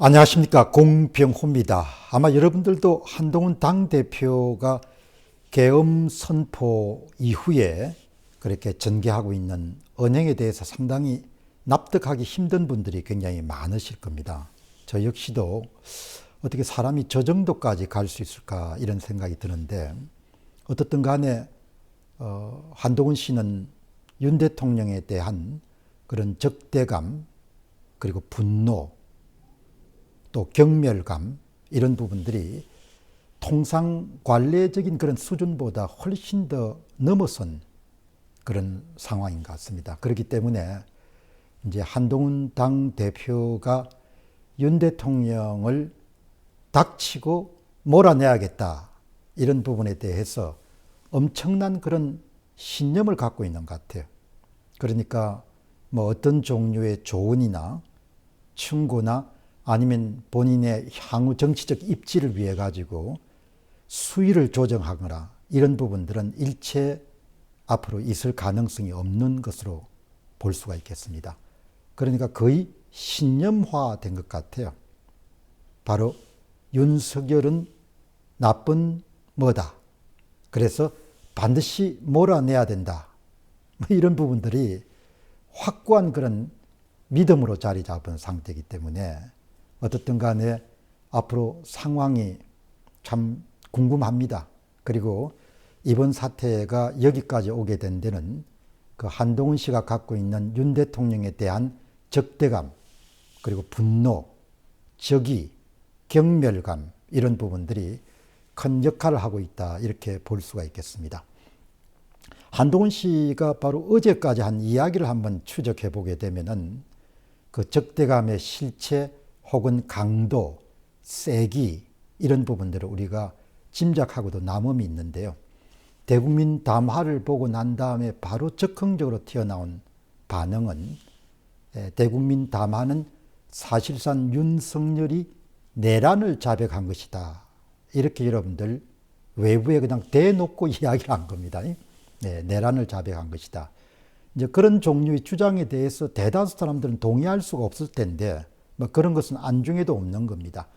안녕하십니까, 공병호입니다. 아마 여러분들도 한동훈 당대표가 계엄 선포 이후에 그렇게 전개하고 있는 언행에 대해서 상당히 납득하기 힘든 분들이 굉장히 많으실 겁니다. 저 역시도 어떻게 사람이 저 정도까지 갈 수 있을까 이런 생각이 드는데, 어떻든 간에 한동훈 씨는 윤 대통령에 대한 그런 적대감, 그리고 분노, 또 경멸감, 이런 부분들이 통상 관례적인 그런 수준보다 훨씬 더 넘어선 그런 상황인 것 같습니다. 그렇기 때문에 이제 한동훈 당 대표가 윤 대통령을 닥치고 몰아내야겠다, 이런 부분에 대해서 엄청난 그런 신념을 갖고 있는 것 같아요. 그러니까 뭐 어떤 종류의 조언이나 충고나 아니면 본인의 향후 정치적 입지를 위해 가지고 수위를 조정하거나 이런 부분들은 일체 앞으로 있을 가능성이 없는 것으로 볼 수가 있겠습니다. 그러니까 거의 신념화된 것 같아요. 바로 윤석열은 나쁜 뭐다, 그래서 반드시 몰아내야 된다, 이런 부분들이 확고한 그런 믿음으로 자리 잡은 상태이기 때문에 어떻든 간에 앞으로 상황이 참 궁금합니다. 그리고 이번 사태가 여기까지 오게 된 데는 그 한동훈 씨가 갖고 있는 윤 대통령에 대한 적대감, 그리고 분노, 적의, 경멸감, 이런 부분들이 큰 역할을 하고 있다, 이렇게 볼 수가 있겠습니다. 한동훈 씨가 바로 어제까지 한 이야기를 한번 추적해 보게 되면은 그 적대감의 실체 혹은 강도, 세기, 이런 부분들을 우리가 짐작하고도 남음이 있는데요. 대국민 담화를 보고 난 다음에 바로 즉흥적으로 튀어나온 반응은, 대국민 담화는 사실상 윤석열이 내란을 자백한 것이다, 이렇게 여러분들 외부에 그냥 대놓고 이야기를 한 겁니다. 내란을 자백한 것이다. 이제 그런 종류의 주장에 대해서 대다수 사람들은 동의할 수가 없을 텐데, 뭐 그런 것은 안중에도 없는 겁니다.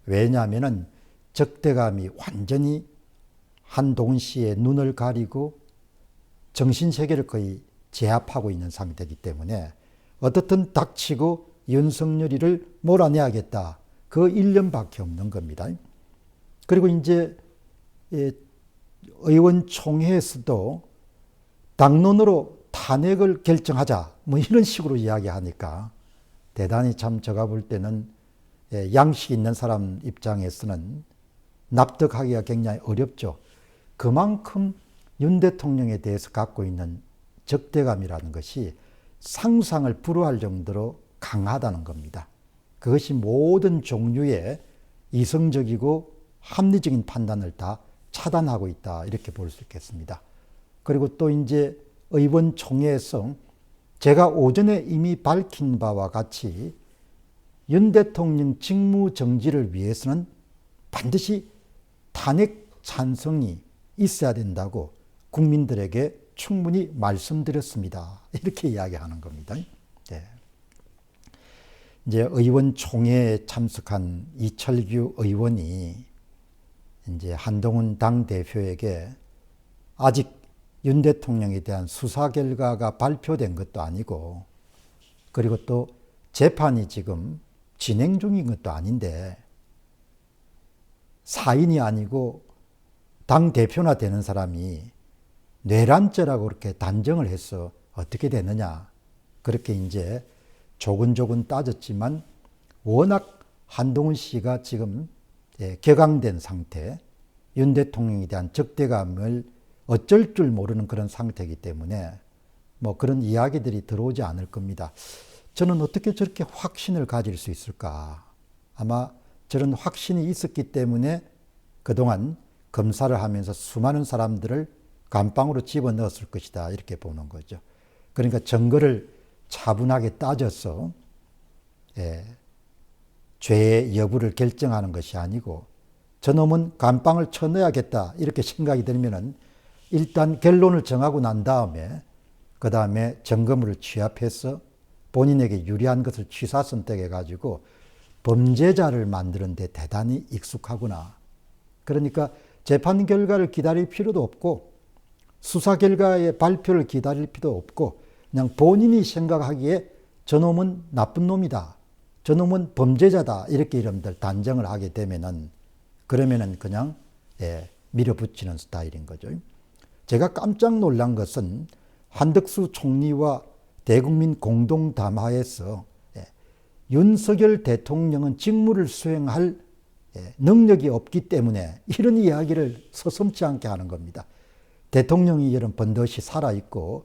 왜냐하면은 적대감이 완전히 한동훈 씨의 눈을 가리고 정신세계를 거의 제압하고 있는 상태이기 때문에 어떻든 닥치고 윤석열이를 몰아내야겠다, 그 일념밖에 없는 겁니다. 그리고 이제 의원총회에서도 당론으로 탄핵을 결정하자, 뭐 이런 식으로 이야기하니까 대단히 참 제가 볼 때는 양식 있는 사람 입장에서는 납득하기가 굉장히 어렵죠. 그만큼 윤 대통령에 대해서 갖고 있는 적대감이라는 것이 상상을 불허할 정도로 강하다는 겁니다. 그것이 모든 종류의 이성적이고 합리적인 판단을 다 차단하고 있다, 이렇게 볼 수 있겠습니다. 그리고 또 이제 의원총회에서 제가 오전에 이미 밝힌 바와 같이 윤 대통령 직무 정지를 위해서는 반드시 탄핵 찬성이 있어야 된다고 국민들에게 충분히 말씀드렸습니다, 이렇게 이야기하는 겁니다. 네. 이제 의원총회에 참석한 이철규 의원이 이제 한동훈 당대표에게 아직 윤 대통령에 대한 수사 결과가 발표된 것도 아니고, 그리고 또 재판이 지금 진행 중인 것도 아닌데 사인이 아니고 당대표나 되는 사람이 뇌란죄라고 그렇게 단정을 해서 어떻게 되느냐, 그렇게 이제 조근조근 따졌지만 워낙 한동훈 씨가 지금 격앙된 상태, 윤 대통령에 대한 적대감을 어쩔 줄 모르는 그런 상태이기 때문에 뭐 그런 이야기들이 들어오지 않을 겁니다. 저는 어떻게 저렇게 확신을 가질 수 있을까? 아마 저런 확신이 있었기 때문에 그동안 검사를 하면서 수많은 사람들을 감방으로 집어넣었을 것이다, 이렇게 보는 거죠. 그러니까 증거를 차분하게 따져서 죄의 여부를 결정하는 것이 아니고 저놈은 감방을 쳐넣어야겠다, 이렇게 생각이 들면은 일단 결론을 정하고 난 다음에 그 다음에 점검을 취합해서 본인에게 유리한 것을 취사 선택해 가지고 범죄자를 만드는 데 대단히 익숙하구나. 그러니까 재판 결과를 기다릴 필요도 없고 수사 결과의 발표를 기다릴 필요도 없고 그냥 본인이 생각하기에 저놈은 나쁜 놈이다. 저놈은 범죄자다. 이렇게 여러분들 단정을 하게 되면은 그러면은 그냥 밀어붙이는 스타일인 거죠. 제가 깜짝 놀란 것은 한덕수 총리와 대국민 공동담화에서 윤석열 대통령은 직무를 수행할 능력이 없기 때문에 이런 이야기를 서슴지 않게 하는 겁니다. 대통령이 여러분 번듯이 살아있고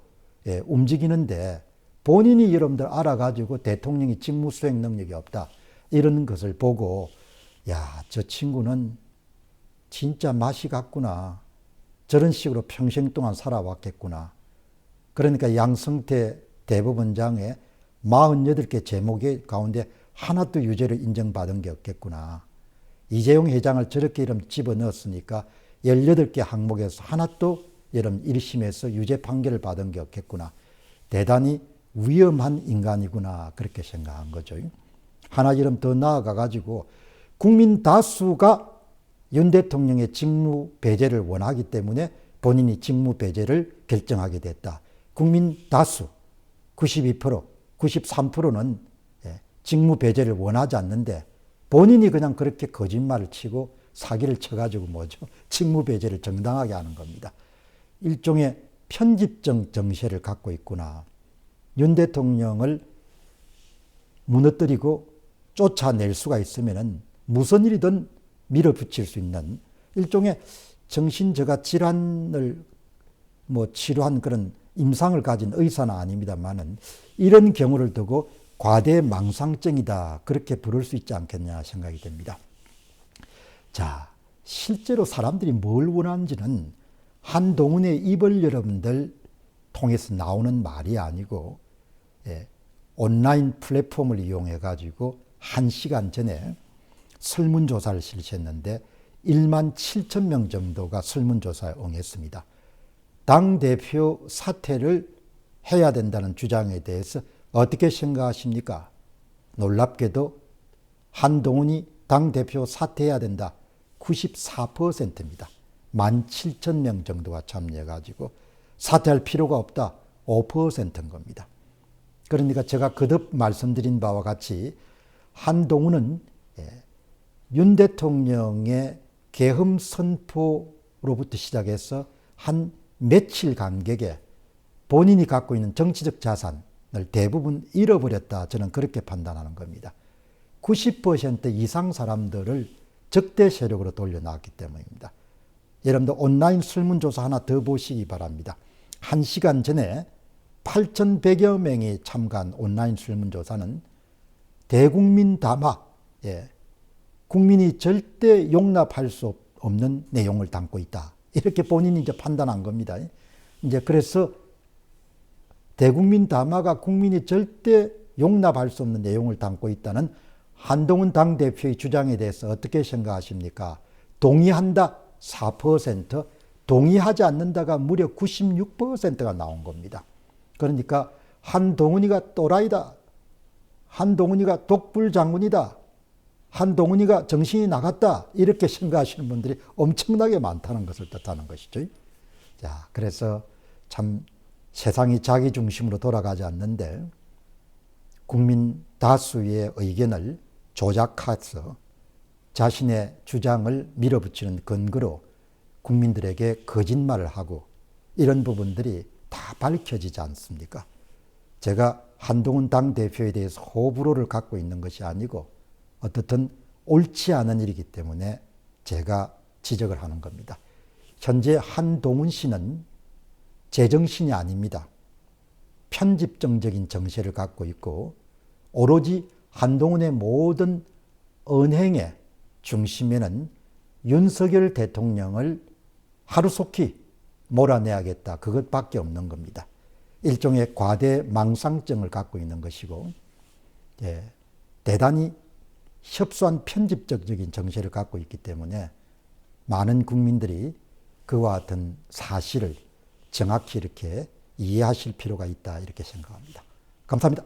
움직이는데 본인이 여러분들 알아가지고 대통령이 직무 수행 능력이 없다. 이런 것을 보고 야, 저 친구는 진짜 맛이 갔구나. 저런 식으로 평생 동안 살아왔겠구나. 그러니까 양승태 대법원장의 48개 제목 가운데 하나도 유죄를 인정받은 게 없겠구나. 이재용 회장을 저렇게 이름 집어넣었으니까 18개 항목에서 하나도 이름 1심에서 유죄 판결을 받은 게 없겠구나. 대단히 위험한 인간이구나. 그렇게 생각한 거죠. 하나 이름 더 나아가 가지고 국민 다수가 윤 대통령의 직무 배제를 원하기 때문에 본인이 직무 배제를 결정하게 됐다. 국민 다수 92%, 93%는 직무 배제를 원하지 않는데 본인이 그냥 그렇게 거짓말을 치고 사기를 쳐가지고 뭐죠? 직무 배제를 정당하게 하는 겁니다. 일종의 편집적 정세를 갖고 있구나. 윤 대통령을 무너뜨리고 쫓아낼 수가 있으면은 무슨 일이든 밀어붙일 수 있는 일종의 정신저가 질환을 치료한 그런 임상을 가진 의사는 아닙니다만은 이런 경우를 두고 과대망상증이다. 그렇게 부를 수 있지 않겠냐 생각이 됩니다. 자, 실제로 사람들이 뭘 원하는지는 한동훈의 입을 여러분들 통해서 나오는 말이 아니고 온라인 플랫폼을 이용해 가지고 1시간 전에 설문조사를 실시했는데 1만 7천 명 정도가 설문조사에 응했습니다. 당대표 사퇴를 해야 된다는 주장에 대해서 어떻게 생각하십니까? 놀랍게도 한동훈이 당대표 사퇴해야 된다. 94%입니다. 1만 7천 명 정도가 참여해가지고 사퇴할 필요가 없다. 5%인 겁니다. 그러니까 제가 거듭 말씀드린 바와 같이 한동훈은 윤 대통령의 계엄 선포로부터 시작해서 한 며칠 간격에 본인이 갖고 있는 정치적 자산을 대부분 잃어버렸다. 저는 그렇게 판단하는 겁니다. 90% 이상 사람들을 적대 세력으로 돌려놨기 때문입니다. 여러분들 온라인 설문조사 하나 더 보시기 바랍니다. 1시간 전에 8,100여 명이 참가한 온라인 설문조사는 대국민 담화, 국민이 절대 용납할 수 없는 내용을 담고 있다. 이렇게 본인이 이제 판단한 겁니다. 이제 그래서 대국민 담화가 국민이 절대 용납할 수 없는 내용을 담고 있다는 한동훈 당대표의 주장에 대해서 어떻게 생각하십니까? 동의한다 4%, 동의하지 않는다가 무려 96%가 나온 겁니다. 그러니까 한동훈이가 또라이다. 한동훈이가 독불장군이다. 한동훈이가 정신이 나갔다. 이렇게 생각하시는 분들이 엄청나게 많다는 것을 뜻하는 것이죠. 자, 그래서 참 세상이 자기 중심으로 돌아가지 않는데 국민 다수의 의견을 조작해서 자신의 주장을 밀어붙이는 근거로 국민들에게 거짓말을 하고 이런 부분들이 다 밝혀지지 않습니까? 제가 한동훈 당대표에 대해서 호불호를 갖고 있는 것이 아니고 어떻든 옳지 않은 일이기 때문에 제가 지적을 하는 겁니다. 현재 한동훈 씨는 제정신이 아닙니다. 편집정적인 정세를 갖고 있고 오로지 한동훈의 모든 언행의 중심에는 윤석열 대통령을 하루속히 몰아내야겠다. 그것밖에 없는 겁니다. 일종의 과대망상증을 갖고 있는 것이고 대단히 협소한 편집적인 정세를 갖고 있기 때문에 많은 국민들이 그와 같은 사실을 정확히 이렇게 이해하실 필요가 있다. 이렇게 생각합니다. 감사합니다.